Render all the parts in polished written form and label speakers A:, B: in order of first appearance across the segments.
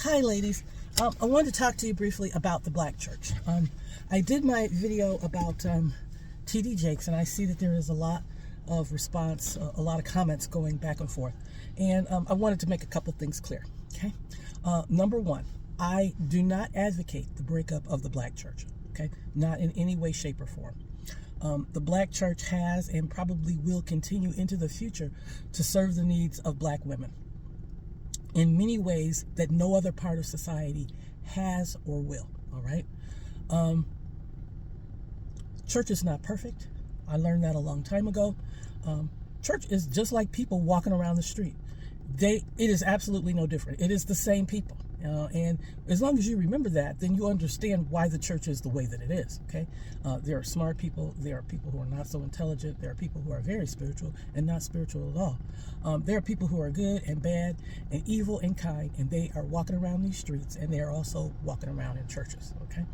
A: Hi, ladies. I wanted to talk to you briefly about the Black church. I did my video about T.D. Jakes, and I see that there is a lot of response, a lot of comments going back and forth. And I wanted to make a couple things clear. Okay. Number one, I do not advocate the breakup of the Black church. Okay. Not in any way, shape, or form. The Black church has and probably will continue into the future to serve the needs of Black women in many ways that no other part of society has or will. All right. Church is not perfect. I learned that a long time ago. Church is just like people walking around the street. It is absolutely no different. It is the same people. And as long as you remember that, then you understand why the church is the way that it is. Okay. There are smart people. There are people who are not so intelligent. There are people who are very spiritual and not spiritual at all. There are people who are good and bad and evil and kind, and they are walking around these streets, and they are also walking around in churches. Okay.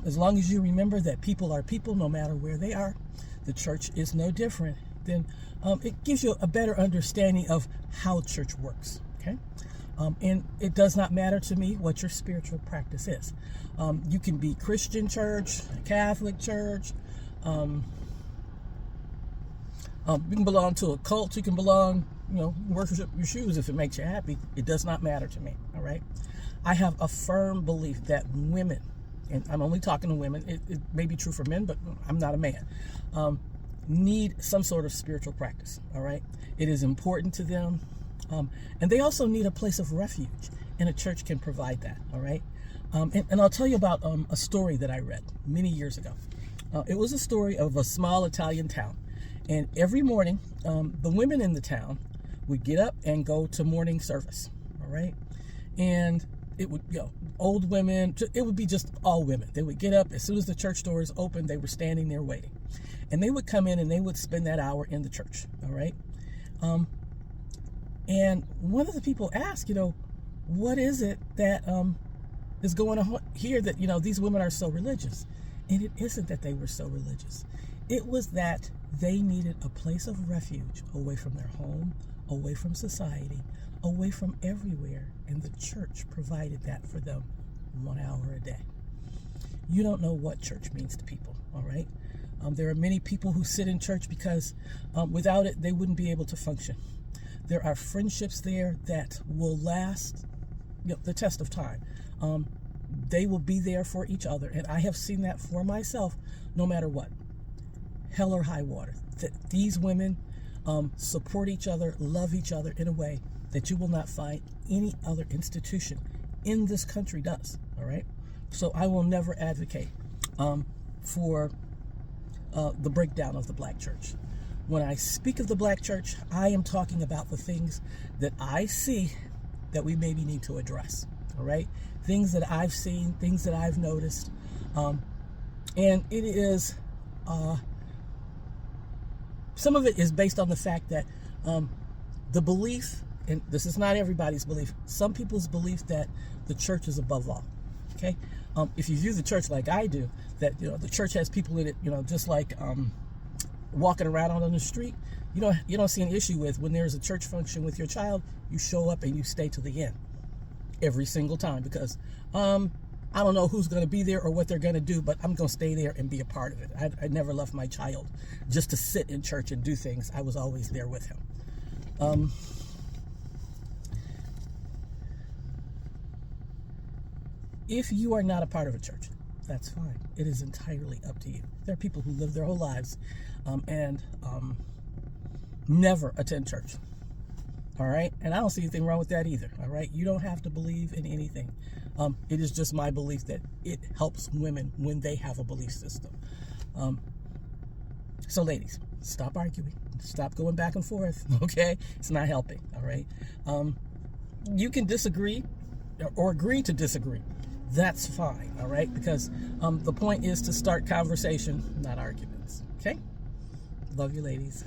A: As long as you remember that people are people, no matter where they are, the church is no different. Then it gives you a better understanding of how church works. Okay. And it does not matter to me what your spiritual practice is. You can be Christian church, Catholic church. You can belong to a cult. You can belong, worship your shoes if it makes you happy. It does not matter to me. All right. I have a firm belief that women, and I'm only talking to women. It may be true for men, but I'm not a man. Need some sort of spiritual practice. All right. It is important to them. And they also need a place of refuge, and a church can provide that. All right. And I'll tell you about a story that I read many years ago. It was a story of a small Italian town. And every morning, the women in the town would get up and go to morning service. All right. And it would, old women, it would be just all women. They would get up as soon as the church doors opened, they were standing there waiting. And they would come in and they would spend that hour in the church. All right. And one of the people asked, what is it that is going on here that, these women are so religious? And it isn't that they were so religious. It was that they needed a place of refuge away from their home, away from society, away from everywhere. And the church provided that for them 1 hour a day. You don't know what church means to people, all right? There are many people who sit in church because without it, they wouldn't be able to function. There are friendships there that will last the test of time. They will be there for each other. And I have seen that for myself, no matter what. Hell or high water. These women support each other, love each other in a way that you will not find any other institution in this country does. All right. So I will never advocate for the breakdown of the Black church. When I speak of the Black church, I am talking about the things that I see that we maybe need to address. All right. Things that I've seen, things that I've noticed. And it is, some of it is based on the fact that the belief, and this is not everybody's belief, some people's belief that the church is above all. Okay. If you view the church like I do, that, the church has people in it, just like, walking around on the street, you don't see an issue with when there's a church function with your child, you show up and you stay to the end every single time because I don't know who's going to be there or what they're going to do, but I'm going to stay there and be a part of it. I never left my child just to sit in church and do things. I was always there with him. If you are not a part of a church, that's fine. It is entirely up to you. There are people who live their whole lives and never attend church. All right. And I don't see anything wrong with that either. All right. You don't have to believe in anything. It is just my belief that it helps women when they have a belief system. So ladies, stop arguing. Stop going back and forth. Okay. It's not helping. All right. You can disagree or agree to disagree. That's fine, all right? Because the point is to start conversation, not arguments, okay? Love you, ladies.